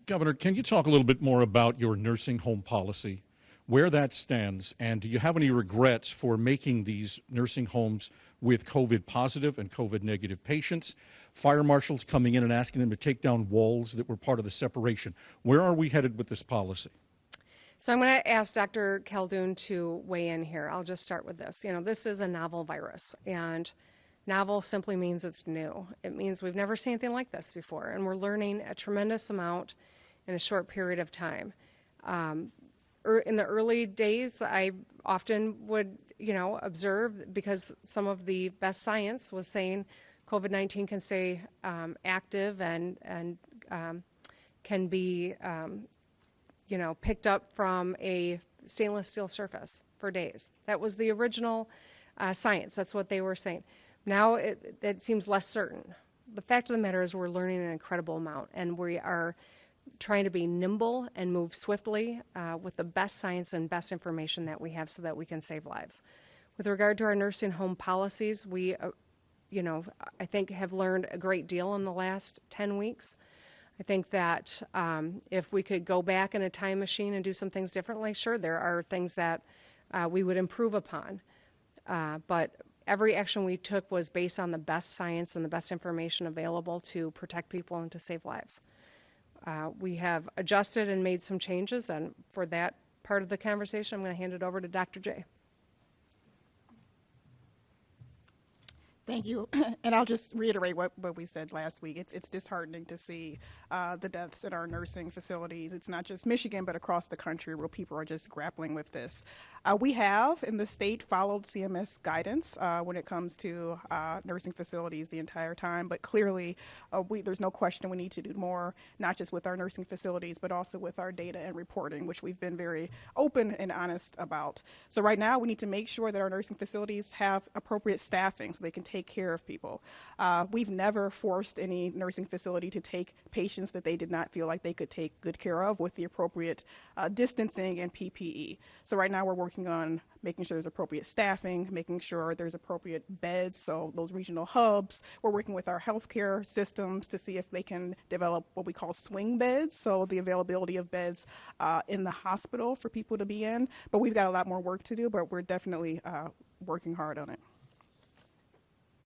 Governor, can you talk a little bit more about your nursing home policy, where that stands, and do you have any regrets for making these nursing homes with COVID positive and COVID negative patients? Fire marshals coming in and asking them to take down walls that were part of the separation. Where are we headed with this policy? So I'm going to ask Dr. Khaldun to weigh in here. I'll just start with this. This is a novel virus, and novel simply means it's new. It means we've never seen anything like this before, and we're learning a tremendous amount in a short period of time. In the early days, I often would, observe, because some of the best science was saying COVID-19 can stay active and can be, picked up from a stainless steel surface for days. That was the original science. That's what they were saying. Now it seems less certain. The fact of the matter is we're learning an incredible amount, and we are trying to be nimble and move swiftly with the best science and best information that we have so that we can save lives. With regard to our nursing home policies, we, I think have learned a great deal in the last 10 weeks. I think that if we could go back in a time machine and do some things differently, sure, there are things that we would improve upon. But every action we took was based on the best science and the best information available to protect people and to save lives. We have adjusted and made some changes, and for that part of the conversation, I'm going to hand it over to Dr. J. Thank you. And I'll just reiterate what we said last week. It's disheartening to see the deaths at our nursing facilities. It's not just Michigan, but across the country where people are just grappling with this. We have, in the state, followed CMS guidance when it comes to nursing facilities the entire time. But clearly, there's no question we need to do more, not just with our nursing facilities, but also with our data and reporting, which we've been very open and honest about. So right now, we need to make sure that our nursing facilities have appropriate staffing so they can take care of people. We've never forced any nursing facility to take patients that they did not feel like they could take good care of with the appropriate distancing and PPE. So right now we're working on making sure there's appropriate staffing, making sure there's appropriate beds, so those regional hubs. We're working with our healthcare systems to see if they can develop what we call swing beds, so the availability of beds in the hospital for people to be in. But we've got a lot more work to do, but we're definitely working hard on it.